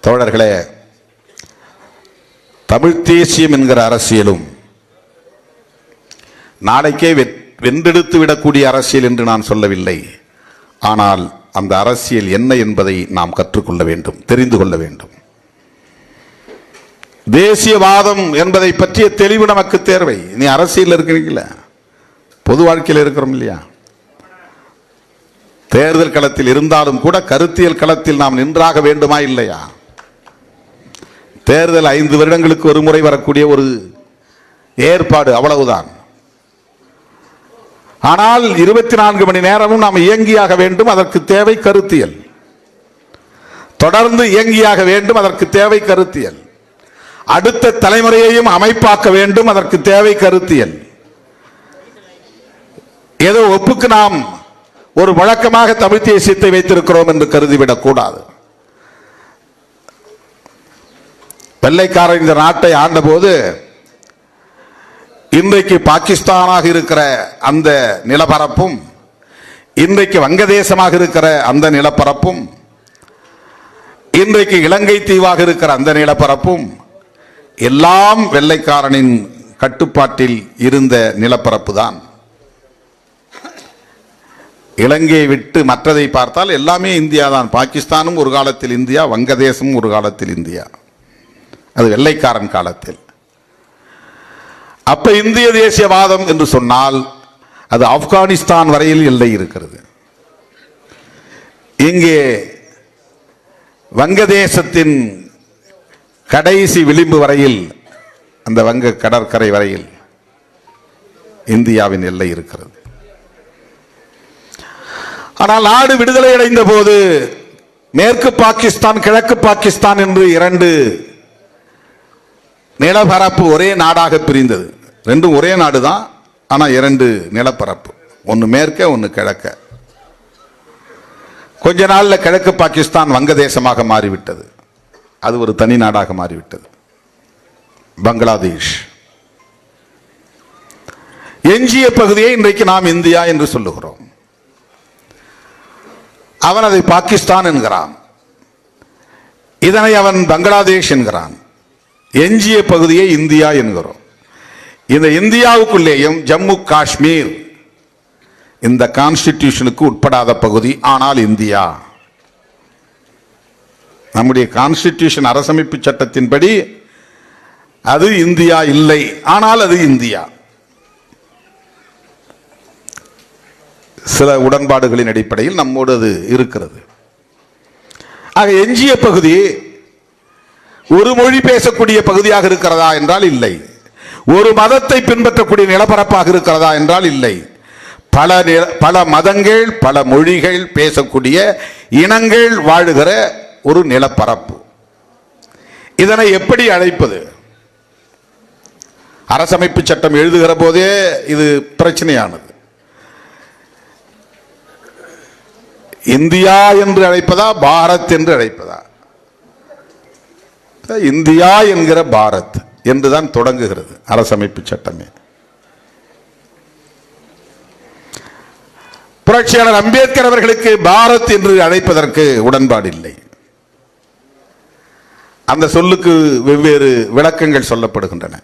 தோழர்களே, தமிழ் தேசியம் என்கிற அரசியலும் நாளைக்கே வென்றெடுத்து விடக்கூடிய அரசியல் என்று நான் சொல்லவில்லை. ஆனால் அந்த அரசியல் என்ன என்பதை நாம் கற்றுக்கொள்ள வேண்டும், தெரிந்து கொள்ள வேண்டும். தேசியவாதம் என்பதை பற்றிய தெளிவு நமக்கு தேவை. நீ அரசியல் இருக்கிறீங்களா, பொது வாழ்க்கையில் இருக்கிறோம் இல்லையா? தேர்தல் களத்தில் இருந்தாலும் கூட கருத்தியல் களத்தில் நாம் நின்றாக வேண்டுமா இல்லையா? தேர்தல் 5 வருடங்களுக்கு ஒரு முறை வரக்கூடிய ஒரு ஏற்பாடு, அவ்வளவுதான். ஆனால் 24 மணி நேரமும் நாம் இயங்கியாக வேண்டும், அதற்கு தேவை கருத்தியல். தொடர்ந்து இயங்கியாக வேண்டும், அதற்கு தேவை கருத்தியல். அடுத்த தலைமுறையையும் அமைப்பாக்க வேண்டும், அதற்கு தேவை கருத்தியல். ஏதோ ஒப்புக்கு நாம் ஒரு வழக்கமாக தமிழ் தேசியத்தை வைத்திருக்கிறோம் என்று கருதிவிடக் கூடாது. வெள்ளைக்காரர் இந்த நாட்டை ஆண்டபோது இன்றைக்கு பாகிஸ்தானாக இருக்கிற அந்த நிலப்பரப்பும், இன்றைக்கு வங்கதேசமாக இருக்கிற அந்த நிலப்பரப்பும், இன்றைக்கு இலங்கை தீவாக இருக்கிற அந்த நிலப்பரப்பும் எல்லாம் வெள்ளைக்காரனின் கட்டுப்பாட்டில் இருந்த நிலப்பரப்பு தான். இலங்கையை விட்டு மற்றதை பார்த்தால் எல்லாமே இந்தியா தான். பாகிஸ்தானும் ஒரு காலத்தில் இந்தியா, வங்கதேசமும் ஒரு காலத்தில் இந்தியா. அது வெள்ளைக்காரன் காலத்தில். அப்ப இந்திய தேசியவாதம் என்று சொன்னால் அது ஆப்கானிஸ்தான் வரையில் எல்லை இருக்கிறது. இங்கே வங்கதேசத்தின் கடைசி விளிம்பு வரையில், அந்த வங்க கடற்கரை வரையில் இந்தியாவின் எல்லை இருக்கிறது. ஆனால் நாடு விடுதலை அடைந்த போது மேற்கு பாகிஸ்தான், கிழக்கு பாகிஸ்தான் என்று 2 நிலப்பரப்பு ஒரே நாடாக பிரிந்தது. ரெண்டும் ஒரே நாடு தான், ஆனால் 2 நிலப்பரப்பு, ஒன்று மேற்க ஒன்று கிழக்க. கொஞ்ச நாள்ல கிழக்கு பாகிஸ்தான் வங்கதேசமாக மாறிவிட்டது. அது ஒரு தனி நாடாக மாறிவிட்டது, பங்களாதேஷ். எஞ்சிய பகுதியை இன்றைக்கு நாம் இந்தியா என்று சொல்லுகிறோம். அவன் அதை பாகிஸ்தான் என்கிறான், இதனை அவன் பங்களாதேஷ் என்கிறான். எஞ்சிய பகுதியை இந்தியா என்கிறோம். இந்த இந்தியாவுக்குள்ளேயும் ஜம்மு காஷ்மீர் இந்த கான்ஸ்டிடியூஷனுக்கு உட்படாத பகுதி, ஆனால் இந்தியா. நம்முடைய கான்ஸ்டிடியூஷன், அரசமைப்பு சட்டத்தின்படி அது இந்தியா இல்லை, ஆனால் அது இந்தியா. சில உடன்பாடுகளின் அடிப்படையில் நம்மோடு அது இருக்கிறது. ஆக எஞ்சிய பகுதி ஒரு மொழி பேசக்கூடிய பகுதியாக இருக்கிறதா என்றால் இல்லை. ஒரு மதத்தை பின்பற்றக்கூடிய நிலப்பரப்பாக இருக்கிறதா என்றால் இல்லை. பல மதங்கள், பல மொழிகள் பேசக்கூடிய இனங்கள் வாழுகிற ஒரு நிலப்பரப்பு. இதனை எப்படி அழைப்பது? அரசமைப்பு சட்டம் எழுதுகிற போதே இது பிரச்சனையானது. இந்தியா என்று அழைப்பதா, பாரத் என்று அழைப்பதா? இந்தியா என்கிற பாரத் என்றுதான் தொடங்குகிறது அரசமைப்பு சட்டமே. புரட்சியாளர் அம்பேத்கர் அவர்களுக்கு பாரத் என்று அழைப்பதற்கு உடன்பாடு இல்லை. அந்த சொல்லுக்கு வெவ்வேறு விளக்கங்கள் சொல்லப்படுகின்றன.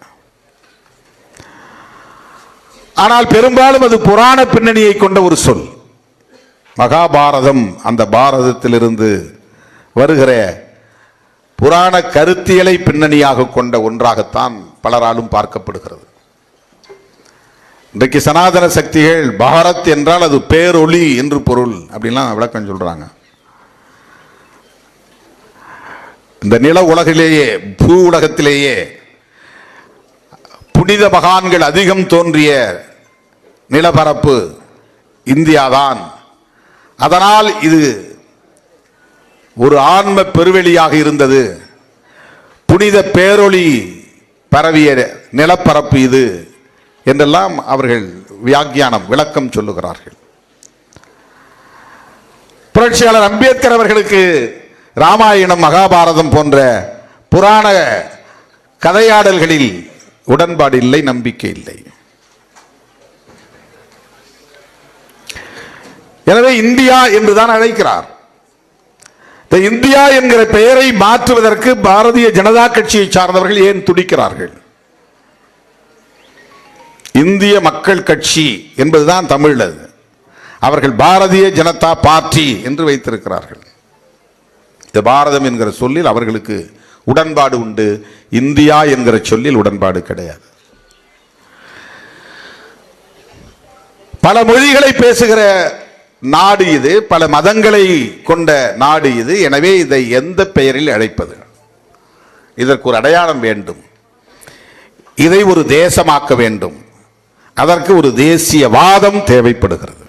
ஆனால் பெரும்பாலும் அது புராண பின்னணியை கொண்ட ஒரு சொல். மகாபாரதம் அந்த பாரதத்திலிருந்து வருகிற புராண கருத்தியலை பின்னணியாக கொண்ட ஒன்றாகத்தான் பலராலும் பார்க்கப்படுகிறது. இன்றைக்கு சனாதன சக்திகள் பாரத் என்றால் அது பேரொளி என்று பொருள் அப்படின்லாம் விளக்கம் சொல்றாங்க. இந்த நில உலகிலேயே, பூ உலகத்திலேயே புனித மகான்கள் அதிகம் தோன்றிய நிலப்பரப்பு இந்தியாதான். அதனால் இது ஒரு ஆன்ம பெருவெளியாக இருந்தது, புனித பேரொளி பரவிய நிலப்பரப்பு இது என்றெல்லாம் அவர்கள் வியாக்கியானம், விளக்கம் சொல்லுகிறார்கள். புரட்சியாளர் அம்பேத்கர் அவர்களுக்கு ராமாயணம், மகாபாரதம் போன்ற புராண கதையாடல்களில் உடன்பாடு இல்லை, நம்பிக்கை இல்லை. எனவே இந்தியா என்றுதான் அழைக்கிறார். இந்த இந்தியா என்கிற பெயரை மாற்றுவதற்கு பாரதிய ஜனதா கட்சியை சார்ந்தவர்கள் ஏன் துடிக்கிறார்கள்? இந்திய மக்கள் கட்சி என்பதுதான் தமிழ். அவர்கள் பாரதிய ஜனதா பார்ட்டி என்று வைத்திருக்கிறார்கள். இந்த பாரதம் என்கிற சொல்லில் அவர்களுக்கு உடன்பாடு உண்டு, இந்தியா என்கிற சொல்லில் உடன்பாடு கிடையாது. பல மொழிகளை பேசுகிற நாடு இது, பல மதங்களை கொண்ட நாடு இது. எனவே இதை எந்த பெயரில் அழைப்பது? இதற்கு ஒரு அடையாளம் வேண்டும். இதை ஒரு தேசமாக்க வேண்டும். அதற்கு ஒரு தேசியவாதம் தேவைப்படுகிறது.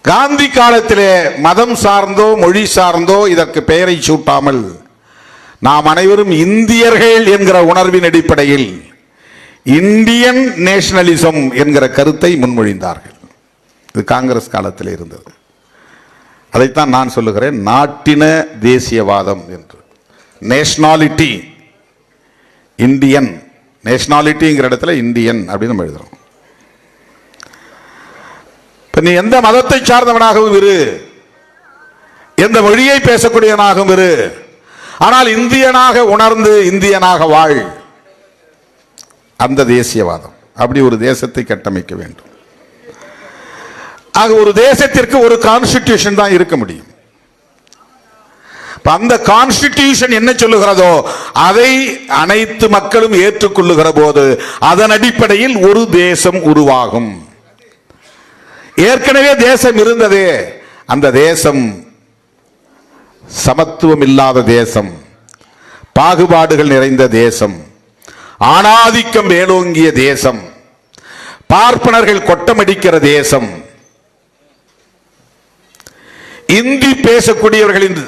காந்தி காலத்திலே மதம் சார்ந்தோ மொழி சார்ந்தோ இதற்கு பெயரை சூட்டாமல் நாம் அனைவரும் இந்தியர்கள் என்கிற உணர்வின் அடிப்படையில் இந்தியன் நேஷனலிசம் என்கிற கருத்தை முன்மொழிந்தார்கள். இது காங்கிரஸ் காலத்தில் இருந்தது. அதைத்தான் நான் சொல்லுகிறேன் நாட்டின தேசியவாதம் என்று. நேஷனாலிட்டி இந்தியன், நேஷனாலிட்டிங்கிற இடத்துல இந்தியன் அப்படின்னு நம்ம எழுதுறோம். நீ எந்த மதத்தை சார்ந்தவனாகவும் இரு, எந்த மொழியை பேசக்கூடியவனாகவும் இரு, ஆனால் இந்தியனாக உணர்ந்து இந்தியனாக வாழ். அந்த தேசியவாதம். அப்படி ஒரு தேசத்தை கட்டமைக்க வேண்டும். ஆக ஒரு தேசத்திற்கு ஒரு கான்ஸ்டிடியூஷன் தான் இருக்க முடியும். அந்த கான்ஸ்டிடியூஷன் என்ன சொல்லுகிறதோ அதை அனைத்து மக்களும் ஏற்றுக்கொள்ளுகிற போது அதன் அடிப்படையில் ஒரு தேசம் உருவாகும். ஏற்கனவே தேசம் இருந்ததே, அந்த தேசம் சமத்துவம் இல்லாத தேசம், பாகுபாடுகள் நிறைந்த தேசம், ஆணாதிக்கம் மேலோங்கிய தேசம், பார்ப்பனர்கள் கொட்டமடிக்கிற தேசம், இந்தி பேசக்கூடியவர்களின்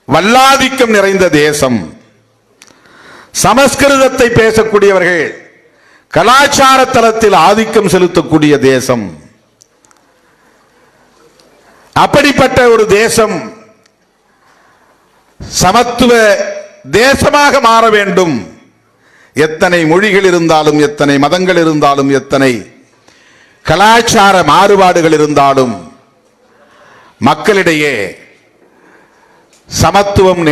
வல்லாதிக்கம் நிறைந்த தேசம், சமஸ்கிருதத்தை பேசக்கூடியவர்கள் கலாச்சார தளத்தில் ஆதிக்கம் செலுத்தக்கூடிய தேசம். அப்படிப்பட்ட ஒரு தேசம் சமத்துவ தேசமாக மாற வேண்டும். எத்தனை மொழிகள் இருந்தாலும், எத்தனை மதங்கள் இருந்தாலும், எத்தனை கலாச்சார மாறுபாடுகள் இருந்தாலும் மக்களிடையே சமத்துவம்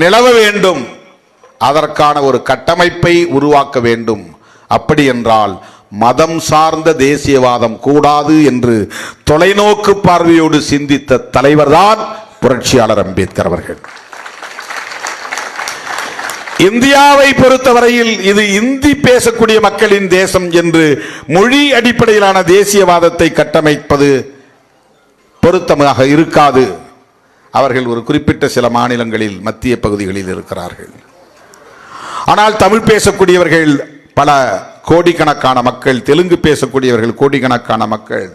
நிலவ வேண்டும். அதற்கான ஒரு கட்டமைப்பை உருவாக்க வேண்டும். அப்படி என்றால் மதம் சார்ந்த தேசியவாதம் கூடாது என்று தொலைநோக்கு பார்வையோடு சிந்தித்த தலைவர்தான் புரட்சியாளர் அம்பேத்கர் அவர்கள். இந்தியாவை பொறுத்தவரையில் இது இந்தி பேசக்கூடிய மக்களின் தேசம் என்று மொழி அடிப்படையிலான தேசியவாதத்தை கட்டமைப்பது பொருத்தமாக இருக்காது. அவர்கள் ஒரு குறிப்பிட்ட சில மாநிலங்களில் மத்திய பகுதிகளில் இருக்கிறார்கள். ஆனால் தமிழ் பேசக்கூடியவர்கள் பல கோடிக்கணக்கான மக்கள், தெலுங்கு பேசக்கூடியவர்கள் கோடிக்கணக்கான மக்கள்,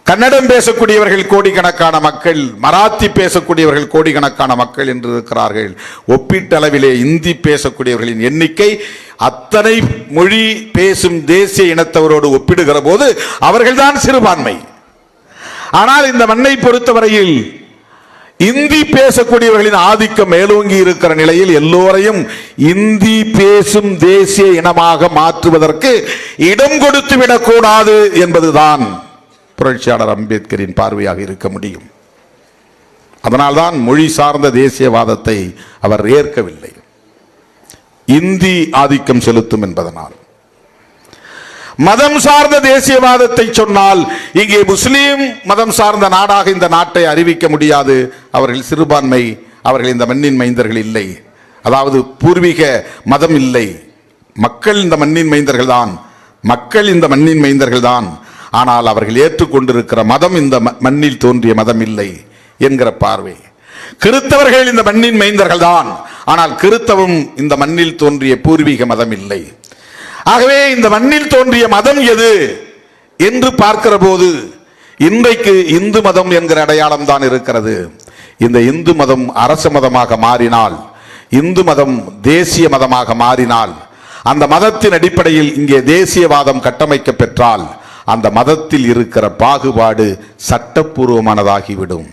கன்னடம் பேசக்கூடியவர்கள் கோடிக்கணக்கான மக்கள், மராத்தி பேசக்கூடியவர்கள் கோடிக்கணக்கான மக்கள் என்று இருக்கிறார்கள். ஒப்பீட்டளவிலே இந்தி பேசக்கூடியவர்களின் எண்ணிக்கை அத்தனை மொழி பேசும் தேசிய இனத்தவரோடு ஒப்பிடுகிற போது அவர்கள்தான் சிறுபான்மை. ஆனால் இந்த மண்ணை பொறுத்தவரையில் இந்தி பேசக்கூடியவர்களின் ஆதிக்கம் மேலோங்கி இருக்கிற நிலையில் எல்லோரையும் இந்தி பேசும் தேசிய இனமாக மாற்றுவதற்கு இடம் கொடுத்து விடக்கூடாது என்பதுதான் புரட்சியாளர் அம்பேத்கரின் பார்வையாக இருக்க முடியும். அதனால்தான் மொழி சார்ந்த தேசியவாதத்தை அவர் ஏற்கவில்லை. இந்தி ஆதிக்கம் செலுத்தும் என்பதனால். மதம் சார்ந்த தேசியவாதத்தை சொன்னால் இங்கே முஸ்லீம் மதம் சார்ந்த நாடாக இந்த நாட்டை அறிவிக்க முடியாது. அவர்கள் சிறுபான்மை, அவர்கள் இந்த மண்ணின் மைந்தர்கள் இல்லை. அதாவது பூர்வீக மதம் இல்லை. மக்கள் இந்த மண்ணின் மைந்தர்கள் தான், மக்கள் இந்த மண்ணின் மைந்தர்கள் தான். ஆனால் அவர்கள் ஏற்றுக்கொண்டிருக்கிற மதம் இந்த மண்ணில் தோன்றிய மதம் இல்லை என்கிற பார்வை. கிறித்தவர்கள் இந்த மண்ணின் மைந்தர்கள் தான், ஆனால் கிறித்தவம் இந்த மண்ணில் தோன்றிய பூர்வீக மதம் இல்லை. ஆகவே இந்த மண்ணில் தோன்றிய மதம் எது என்று பார்க்கிற போது இன்றைக்கு இந்து மதம் என்கிற அடையாளம் தான் இருக்கிறது. இந்த இந்து மதம் அரச மதமாக மாறினால், இந்து மதம் தேசிய மதமாக மாறினால், அந்த மதத்தின் அடிப்படையில் இங்கே தேசியவாதம் கட்டமைக்க பெற்றால் அந்த மதத்தில் இருக்கிற பாகுபாடு சட்டப்பூர்வமானதாகிவிடும்.